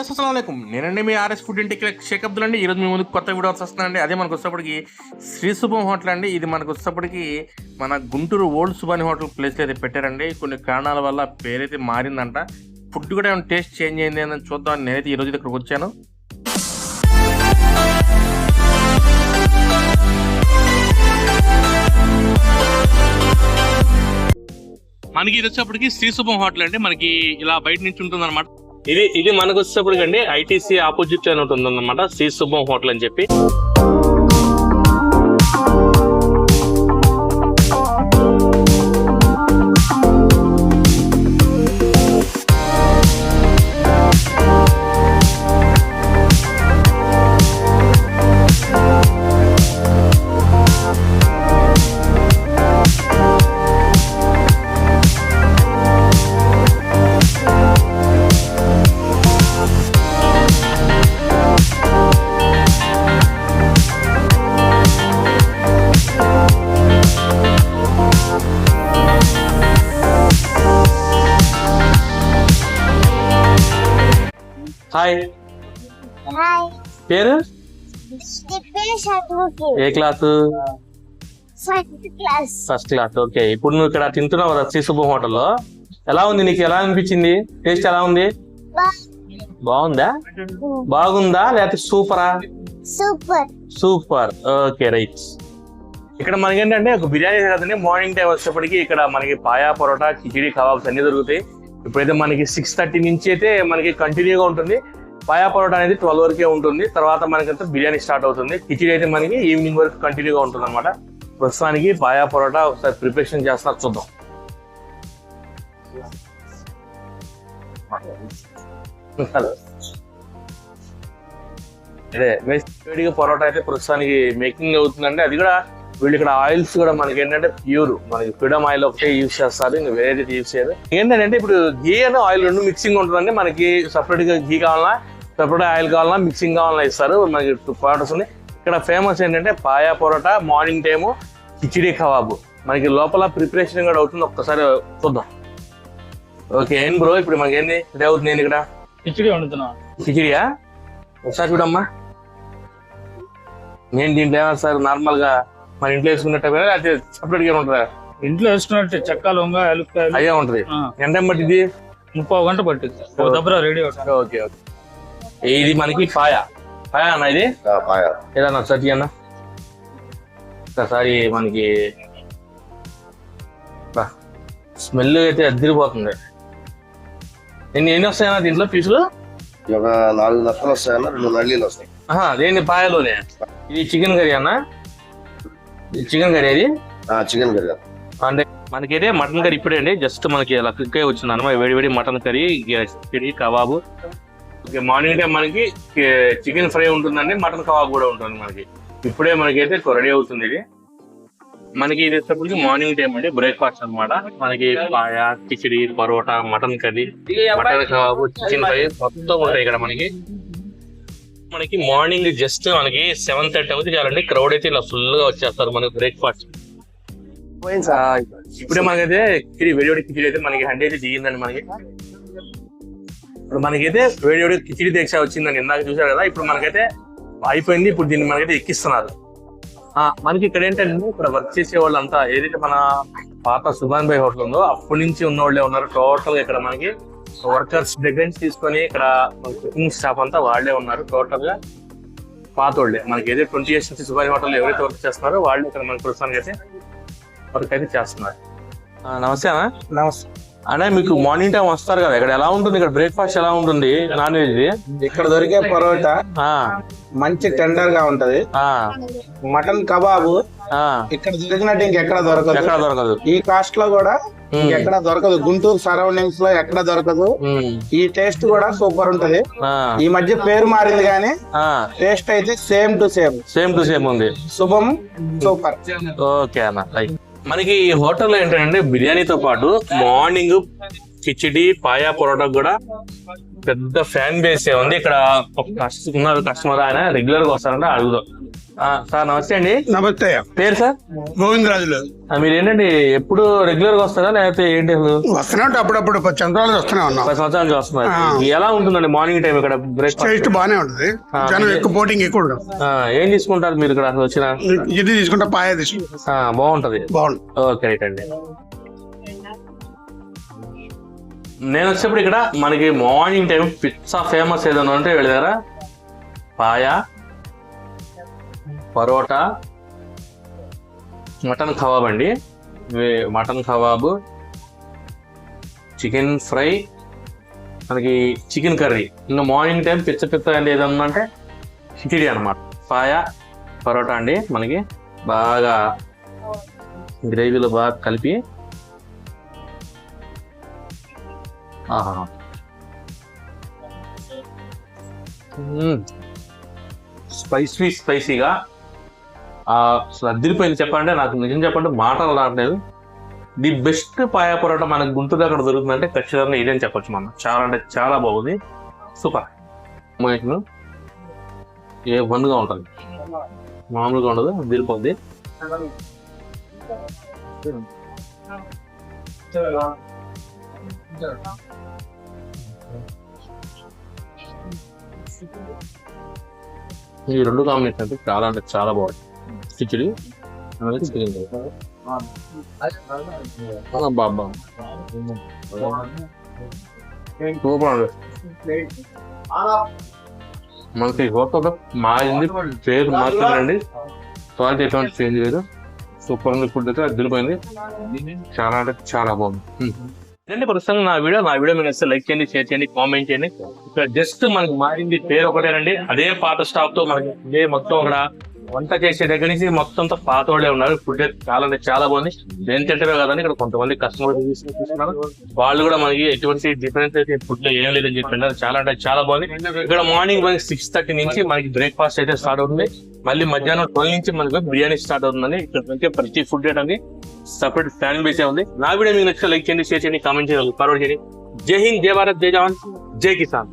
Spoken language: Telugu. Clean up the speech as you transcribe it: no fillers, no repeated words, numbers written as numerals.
అస్సలాముఅలైకుం. నేనండి మీ ఆర్ఎస్ ఫుడ్ ఇంటికి షేక్ అబ్దుల్ అండి. ఈరోజు మీ ముందుకు కొత్త వీడియో వస్తున్నానండి. అదే మనకు వచ్చేప్పటికి శ్రీ శుభం హోటల్ అండి. ఇది మనకు వచ్చేప్పటికి మన Guntur old Subani hotel place అయితే పెట్టారండి. కొన్ని కారణాల వల్ల పేరైతే మారిందంట. ఫుడ్ కూడా ఏమైనా టేస్ట్ చేంజ్ అయింది అని చూద్దాం. నేనైతే ఈరోజు ఇక్కడికి వచ్చాను. మనకి ఇది వచ్చేప్పటికి శ్రీ శుభం హోటల్ అండి. మనకి ఇలా బయట నుంచి ఉంటుంది అనమాట. ఇది మనకు వచ్చేప్పటికి అండి ఐటీసీ ఆపోజిట్ అని ఉంటుంది అనమాట, శ్రీ శుభం హోటల్ అని చెప్పి. హాయ్, పేరు? ఏ క్లాసు? First class. ఓకే, ఇప్పుడు నువ్వు ఇక్కడ తింటున్నావు కదా శ్రీ శుభం హోటల్లో. ఎలా ఉంది నీకు? ఎలా అనిపించింది? టేస్ట్ ఎలా ఉంది? బాగుందా? బాగుందా లేకపోతే సూపరా? సూపర్. Okay, right. ఇక్కడ మనకి ఏంటంటే ఒక బిర్యానీ కదండి. మార్నింగ్ టైం వచ్చేప్పటికి ఇక్కడ మనకి పాయా పరోటా, కిచిడి, కబాబ్స్ అన్ని దొరుకుతాయి. ఇప్పుడైతే మనకి 6:30 నుంచి అయితే మనకి కంటిన్యూగా ఉంటుంది. పాయా పరోటా అనేది 12 వరకే ఉంటుంది. తర్వాత మనకంతా బిర్యానీ స్టార్ట్ అవుతుంది. కిచిడి అయితే మనకి ఈవినింగ్ వరకు కంటిన్యూగా ఉంటుంది అనమాట. ప్రస్తుతానికి పాయా పరోటా ఒకసారి ప్రిపరేషన్ చేస్తున్నారు, చూద్దాం. అదే వేడిగా పరోటా అయితే ప్రస్తుతానికి మేకింగ్ అవుతుందండి. అది కూడా వీళ్ళు ఇక్కడ ఆయిల్స్ కూడా మనకి ఏంటంటే ప్యూర్, మనకి ఫ్రీడమ్ ఆయిల్ ఒకటే యూజ్ చేస్తారు, ఇంకా వేరే యూజ్ చేయరు. ఏంటంటే ఇప్పుడు ఘీ అని ఆయిల్ రెండు మిక్సింగ్ ఉంటుందండి. మనకి సపరేట్ గా ఘీ కావాలన్నా, సపరేట్ ఆయిల్ కావాలన్నా, మిక్సింగ్ కావాలన్నా ఇస్తారు. మనకి 2 పరోటాస్ ఉన్నాయి. ఇక్కడ ఫేమస్ ఏంటంటే paya parotta, morning time khichdi kebab. మనకి లోపల ప్రిపరేషన్ కూడా అవుతుంది, ఒక్కసారి చూద్దాం. ఓకే, ఏం బ్రో ఇప్పుడు మనకి ఏంది ఇదే అవుతుంది? నేను ఇక్కడ కిచిడి వండుతున్నా. కిచిడియా? ఒకసారి చూడమ్మా. నేను దీంట్లో ఏమన్నా సార్ నార్మల్ గా మన ఇంట్లో వేసుకున్నట్టు లేకపోతే సపరేట్ గా ఉంటుందా? ఇంట్లో వేసుకున్నట్టు చెక్క, లొంగ, ఎలుక్కాయలు అయ్యే ఉంటది. ఎంత పట్టింది? 30 గంట పట్టింది. దబ్బరా రెడీ అవుతుంది. Okay okay. ఇది మనకి పాయా అన్న. ఇది ఏదన్నా సతి అన్న ఒకసారి మనకి స్మెల్ అయితే అదిరిపోతుంది. ఎన్ని వస్తాయన్నా దీంట్లో పీసులు? 4 నక్కలు వస్తాయన్న, 2 నల్లీలు వస్తాయి. దేని పాయలోనే? ఇది చికెన్ కర్రీ అన్న? చికెన్ కర్రీ అది? చికెన్ కర్రీ అంటే మనకైతే మటన్ కర్రీ ఇప్పుడే అండి జస్ట్ మనకి అలా క్లిక్ అయి వచ్చింది అనమాట. వేడి mutton curry, khichdi, kebab. Morning time మనకి చికెన్ ఫ్రై ఉంటుందండి, మటన్ కబాబ్ కూడా ఉంటుంది మనకి. ఇప్పుడే మనకైతే రెడీ అవుతుంది. ఇది మనకి ఇది వచ్చేప్పటికి మార్నింగ్ టైం అండి, బ్రేక్ఫాస్ట్ అనమాట. మనకి paya, khichdi, parotta, mutton curry, mutton kebab, chicken fry మొత్తం ఉంటాయి ఇక్కడ మనకి. మార్నింగ్ జస్ట్ మనకి 7:30 అవుతుంది చాలండి. క్రౌడ్ అయితే ఇలా ఫుల్ గా వచ్చేస్తారు మనకి బ్రేక్ఫాస్ట్. ఇప్పుడే మనకైతే వేడి కిచిడి అయితే మనకి హండి అయితే దిగిందండి. మనకి ఇప్పుడు మనకైతే వేడి కిచిడి దీక్ష వచ్చిందండి. ఇందాక చూసారు కదా, ఇప్పుడు మనకైతే అయిపోయింది. ఇప్పుడు దీన్ని మనకైతే ఎక్కిస్తున్నారు. మనకి ఇక్కడ ఏంటంటే ఇక్కడ వర్క్ చేసే వాళ్ళు అంతా ఏదైతే మన పాత సుభాన్ భాయ్ హోటల్ ఉందో అప్పటి నుంచి ఉన్న వాళ్ళే ఉన్నారు. టోటల్ గా ఇక్కడ మనకి వర్కర్స్ దగ్గర నుంచి తీసుకొని ఇక్కడ కుకింగ్ స్టాఫ్ అంతా వాళ్ళే ఉన్నారు. టోటల్ గా పాత వాళ్ళే. మనకి ఏదైతే 20 years నుంచి సుభాన్ హోటల్ ఎవరైతే వర్క్ చేస్తున్నారో వాళ్ళు ఇక్కడ మనకి ప్రస్తుతానికి అయితే వర్క్ అయితే చేస్తున్నారు. నమస్తే అన్న. నమస్తే అంటే మీకు మార్నింగ్ టైం వస్తారు కదా, ఇక్కడ ఎలా ఉంటుంది? ఇక్కడ బ్రేక్ఫాస్ట్ ఎలా ఉంటుంది? నాన్ వెజ్ ఇక్కడ దొరికే పరోటా మంచి టెండర్ గా ఉంటది. మటన్ కబాబు ఇక్కడ దొరికినట్టు ఇంకెక్కడ దొరకదు. ఈ కాస్ట్ లో కూడా ఎక్కడ దొరకదు. గుంటూరు సరౌండింగ్స్ లో ఎక్కడ దొరకదు. ఈ టేస్ట్ కూడా సూపర్ ఉంటది. ఈ మధ్య పేరు మారింది కానీ టేస్ట్ అయితే సేమ్ టు సేమ్ ఉంది. శుభం సూపర్. ఓకే అన్న. మనకి ఈ హోటల్లో ఏంటంటే బిర్యానీతో పాటు మార్నింగ్ కిచిడి, పాయా, పరోటా కూడా పెద్ద ఫ్యాన్ బేస్ ఉంది. ఇక్కడ ఒక కస్టమర్ ఆయన రెగ్యులర్ గా వస్తారంటే అడుగుదాం. సార్ నమస్తే అండి. నమస్తే. పేరు సార్? గోవిందరాజులు. మీరు ఏంటండి ఎప్పుడు రెగ్యులర్ గా వస్తారా లేకపోతే ఏంటి? వస్తున్నాడు అప్పుడప్పుడు 10 సంవత్సరాలు వస్తూనే ఉన్నాం. 10 సంవత్సరాల నుంచి వస్తున్నారు. ఎలా ఉంటుందండి మార్నింగ్ టైం ఇక్కడ బ్రేక్ఫాస్ట్? టేస్ట్ బాగానే ఉంటుంది. జనం ఎక్కువ పోటింగ్ ఎక్కువ ఉంటుంది. ఏం తీసుకుంటారు మీరు ఇక్కడ అసలు వచ్చిన? ఇది తీసుకుంటా, పాయ తీసుకుంటా. బాగుంటది. బాగుంది. ఓకే రైట్ అండి. నేను వచ్చేప్పుడు ఇక్కడ మనకి మార్నింగ్ టైం పిజ్జా ఫేమస్ ఏదైనా ఉంటే వీళ్ళ దగ్గర పాయ, పరోటా, మటన్ కబాబ్ అండి. మటన్ కబాబు, చికెన్ ఫ్రై, మనకి చికెన్ కర్రీ. ఇంకా మార్నింగ్ టైం పిచ్చ అండి ఏదన్నా అంటే కిచిడి అనమాట. పాయ, పరోటా అండి మనకి బాగా గ్రేవీలో బాగా కలిపి. స్పైసీగా అదిరిపోయింది. చెప్పాలంటే నాకు నిజం చెప్పంటే మాటలు రావట్లేదు. ది బెస్ట్ పాయ పరోటా మనకు గుంటూరు అక్కడ దొరుకుతుందంటే ఖచ్చితంగా ఇదేని చెప్పొచ్చు. మనం చాలా అంటే చాలా బాగుంది. సూపర్. మనకు ఏ బండ్గా ఉంటుంది, మామూలుగా ఉండదు, అదిరిపోద్ది. ఈ రెండు కాంబినేషన్ అంటే చాలా బాగుంది. కిచిడి బాబా సూపర్. మనకి హోటల్ మారింది, పేరు మార్చారండి, క్వాలిటీ ఎటువంటి చేంజ్ లేదు. సూపర్ ఉంది. ఫుడ్ అయితే అదిరిపోయింది. చాలా అంటే చాలా బాగుంది. ఏంటంటే ప్రస్తుతం నా వీడియో మీరు వస్తే లైక్ చేయండి, షేర్ చేయండి, కామెంట్ చేయండి. ఇక్కడ జస్ట్ మనకి మారింది పేరు ఒకటేనండి. అదే పాత స్టాఫ్ తో మనకి ఇదే మొత్తం అక్కడ వంట చేసే దగ్గర నుంచి మొత్తం పాత వాళ్ళే ఉన్నారు. ఫుడ్ చాలా అంటే చాలా బాగుంది. దేని తింటారో కదండి, ఇక్కడ కొంతమంది కస్టమర్ తీసుకున్నారు. వాళ్ళు కూడా మనకి ఎటువంటి డిఫరెన్స్ అయితే ఫుడ్ లో ఏం లేదని చెప్పినారు. చాలా అంటే చాలా బాగుంది. ఇక్కడ మార్నింగ్ మనకి 6:30 నుంచి మనకి బ్రేక్ఫాస్ట్ అయితే స్టార్ట్ అవుతుంది. మళ్ళీ మధ్యాహ్నం 12 నుంచి మనకి బిర్యానీ స్టార్ట్ అవుతుందండి. ఇక్కడ ప్రతి ఫుడ్ ఐటమ్కి సపరేట్ ఫ్యాన్ బేస్ ఉంది. నా వీడియో మీకు నచ్చితే లైక్ చేయండి, షేర్ చేయండి, కామెంట్ చేయండి, ఫార్వర్డ్ చేయండి. జై హింద్, జై భారత్, జై జవాన్, జై కిసాన్.